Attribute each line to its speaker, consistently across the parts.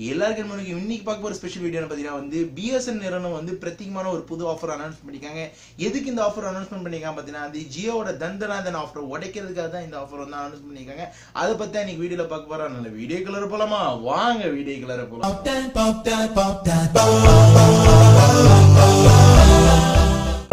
Speaker 1: எல்லாருக்கும் இன்னைக்கு பார்க்க போற ஸ்பெஷல் வீடியோ பாத்தீங்கன்னா வந்து பிஎஸ்என் நிறுவனம் வந்து பிரத்யேகமான ஒரு புது ஆஃபர் அனௌன்ஸ் பண்ணிருக்காங்க. எதுக்கு இந்த ஆஃபர் அனௌன்ஸ்மெண்ட் பண்ணிருக்காங்க பாத்தீங்கன்னா வந்து ஜியோவோட தந்தனாதன் ஆஃபர் உடைக்கிறதுக்காக தான் இந்த ஆஃபர் வந்து அனௌன்ஸ் பண்ணிருக்காங்க. அதை பத்தி இன்னைக்கு வீடியோல பார்க்க போறோம். நல்ல வீடியோ கலர் போலாமா? வாங்க வீடியோ கலர் போலாம்.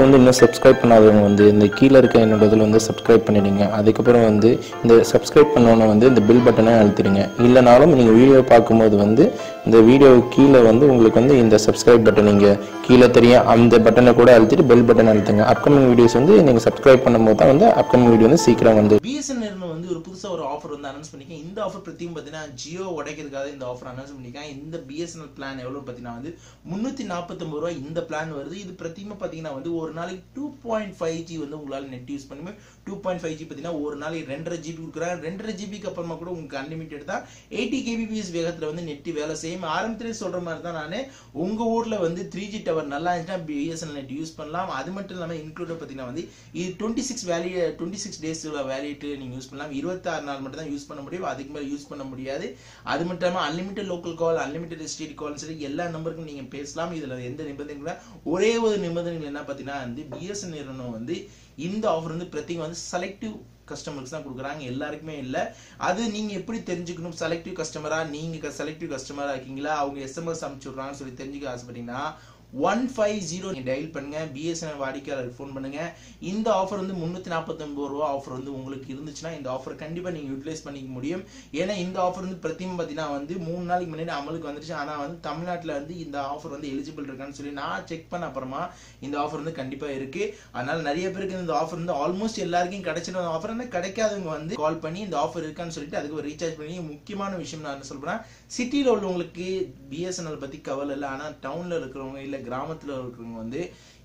Speaker 2: வந்து இன்னும் சப்ஸ்கிரைப் பண்ணாதவங்க வந்து இந்த கீழே இருக்க என்னோட இதில் வந்து சப்ஸ்கிரைப் பண்ணிடுங்க. அதுக்கப்புறம் வந்து இந்த சப்ஸ்கிரைப் பண்ணோன்னே வந்து இந்த பில் பட்டனை அழுத்திடுங்க. இல்லைனாலும் நீங்கள் வீடியோ பார்க்கும்போது வந்து இந்த வீடியோ கீழே வந்து உங்களுக்கு வந்து இந்த சப்ஸ்கிரைப் பட்டன் நீங்கள் கீழே தெரியும் அந்த பட்டனை கூட அழுத்திட்டு பெல் பட்டனை அழுத்துங்க. அப்கமிங் வீடியோஸ் வந்து நீங்கள் சப்ஸ்கிரைப் பண்ணும்போது தான் வந்து அப்கமிங் வீடியோ வந்து சீக்கிரம் வந்து
Speaker 1: பிஎஸ்என் நிறுவனம் வந்து ஒரு புதுசாக ஒரு ஆஃபர் வந்து அனௌன்ஸ் பண்ணிருக்கேன். இந்த ஆஃபர் பற்றியும் பார்த்தீங்கன்னா ஜியோ உடைக்கிறதுக்காக இந்த ஆஃபர் அனௌன்ஸ் பண்ணிருக்காங்க. இந்த பிஎஸ்என்எல் பிளான் எவ்வளோ பார்த்தீங்கன்னா வந்து 349 ரூபாய் இந்த பிளான் வருது. இது பிரத்தியமாக பார்த்தீங்கன்னா வந்து ஒரு நாளைக்கு 2.5G வந்து உங்களால் நெட் யூஸ் பண்ணுமே. 2.5G பார்த்தீங்கன்னா ஒரு நாளைக்கு 2.5 GB கொடுக்குறாங்க. 2.5 GB அப்புறமா கூட உங்களுக்கு அன்லிமிட்டட் தான். 80 kbps வேகத்தில் வந்து நெட் வேலை செய்யும். ஆரம்பத்திலே சொல்ற மாதிரி தான் நான் உங்க ஊர்ல வந்து 3G டவர் நல்லா இருந்துச்சுன்னா பிஎஸ்என்எல் நெட் யூஸ் பண்ணலாம். அது மட்டும் இல்லாமல் இன்க்ளூட் பார்த்தீங்கன்னா வந்து இது 26 டேஸ் வேலிட் நீங்க யூஸ் பண்ணலாம். 26 நாள் மட்டும் தான் யூஸ் பண்ண முடியும், அதுக்கு மேலே யூஸ் பண்ண முடியாது. அது மட்டும் இல்லாமல் அன்லிமிட்டட் லோக்கல் கால், அன்லிமிட்டட் எஸ்டிடி கால் சரி எல்லா நம்பருக்கும் நீங்க பேசலாம். இதுல எந்த நிபந்தனை ஒரே ஒரு நிபந்தனை என்ன பார்த்தீங்கன்னா வந்து பிஎஸ்என் நிறுவனம் வந்து இந்த ஆஃபர் வந்து பிரத்யேகம் வந்து செலக்டிவ் கஸ்டமர்ஸ் தான் கொடுக்குறாங்க, எல்லாருக்குமே இல்லை. அது நீங்க எப்படி தெரிஞ்சுக்கணும்? செலக்டிவ் கஸ்டமரா நீங்க செலக்டிவ் கஸ்டமரா இருக்கீங்களா, அவங்க எஸ்எம்எஸ் அனுப்பிச்சு விடுறாங்கன்னு சொல்லி தெரிஞ்சுக்க ஆசைப்பட்டீங்கன்னா 150 நீங்க டயல் பண்ணுங்க. பிஎஸ்என்எல் வாடிக்கையாளருக்கு ஃபோன் பண்ணுங்க. இந்த ஆஃபர் வந்து 349 ரூபா ஆஃபர் வந்து உங்களுக்கு இருந்துச்சுன்னா இந்த ஆஃபர் கண்டிப்பா நீங்க யூட்டிலைஸ் பண்ணிக்க முடியும். ஏன்னா இந்த ஆஃபர் வந்து பிரத்தியம் பார்த்தீங்கன்னா வந்து 3 நாளைக்கு முன்னாடி அமலுக்கு வந்துருச்சு. ஆனா வந்து தமிழ்நாட்டில் வந்து இந்த ஆஃபர் வந்து எலிஜிபிள் இருக்கான்னு சொல்லி நான் செக் பண்ண அப்புறமா இந்த ஆஃபர் வந்து கண்டிப்பா இருக்கு. அதனால நிறைய பேருக்கு இந்த ஆஃபர் வந்து ஆல்மோஸ்ட் எல்லாருக்கும் கிடைச்சிடும். ஆஃபர் வந்து கிடைக்காதவங்க வந்து கால் பண்ணி இந்த ஆஃபர் இருக்கான்னு சொல்லிட்டு அதுக்கு ரீசார்ஜ் பண்ணி. முக்கியமான விஷயம் நான் என்ன சொல்றேன், சிட்டியில் உள்ளவங்களுக்கு பிஎஸ்என்எல் பத்தி கவலை இல்லை. ஆனா டவுன்ல இருக்கிறவங்க இல்ல கிராமத்துல இருக்கிறவங்க வந்து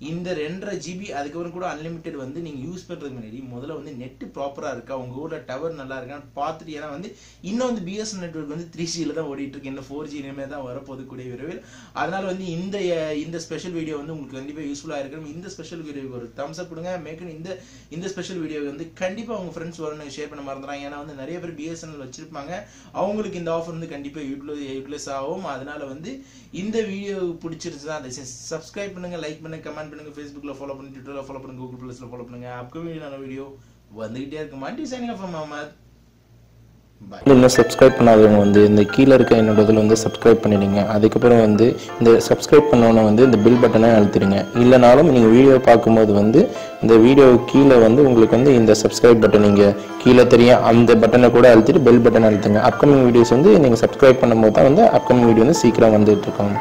Speaker 1: இந்த 2.5 GB அதுக்கப்புறம் கூட அன்லிமிட்டட் வந்து நீங்க யூஸ் பண்றதுக்கு முன்னாடி முதல்ல வந்து நெட் ப்ராப்பரா இருக்கா, உங்க ஊர்ல டவர் நல்லா இருக்கான்னு பார்த்துட்டு. ஏன்னா வந்து இன்னும் வந்து பிஎஸ்என் நெட்வொர்க் வந்து 3Gல தான் ஓடிட்டு இருக்கு. இந்த 4G இனிமே தான் வரப்போது கூடிய விரைவில். அதனால வந்து இந்த ஸ்பெஷல் வீடியோ வந்து உங்களுக்கு கண்டிப்பா யூஸ்ஃபுல்லா இருக்கும். இந்த ஸ்பெஷல் வீடியோக்கு ஒரு தம்ஸ் அப் கொடுங்க. மேற்கொண்டு இந்த ஸ்பெஷல் வீடியோ வந்து கண்டிப்பா உங்க ஃப்ரெண்ட்ஸ் வரணும் ஷேர் பண்ண மறந்துறாங்க. ஏன்னா வந்து நிறைய பேர் பிஎஸ்என்எல் வச்சிருப்பாங்க, அவங்களுக்கு இந்த ஆஃபர் வந்து கண்டிப்பா யூட்டிலைஸ் ஆகும். அதனால வந்து இந்த வீடியோ பிடிச்சிருச்சுதான் அதை சப்ஸ்கிரைப் பண்ணுங்க, லைக் பண்ணுங்க, கமெண்ட் பண்ணுங்க, ஃபேஸ்புக்ல ஃபாலோ பண்ணுங்க, ட்விட்டர்ல ஃபாலோ பண்ணுங்க, கூகுள் பிளஸ்ல ஃபாலோ பண்ணுங்க. அப்கமிங் வீடியோ வந்துகிட்டே இருக்கு. Multi signing of Muhammad.
Speaker 2: இன்னும் சப்ஸ்கிரைப் பண்ணாதவங்க வந்து இந்த கீழே இருக்க என்னோட இதில் வந்து சப்ஸ்கிரைப் பண்ணிடுங்க. அதுக்கப்புறம் வந்து இந்த சப்ஸ்கிரைப் பண்ணோன்னே வந்து இந்த பில் பட்டனை அழுத்திடுங்க. இல்லைனாலும் நீங்கள் வீடியோ பார்க்கும்போது வந்து இந்த வீடியோ கீழே வந்து உங்களுக்கு வந்து இந்த சப்ஸ்கிரைப் பட்டன் நீங்கள் கீழே தெரியும் அந்த பட்டனை கூட அழுத்திட்டு பெல் பட்டனை அழுத்துங்க. அப்கமிங் வீடியோஸ் வந்து நீங்கள் சப்ஸ்கிரைப் பண்ணும்போது தான் வந்து அப்கமிங் வீடியோ வந்து சீக்கிரம் வந்துட்டு இருக்கோம்.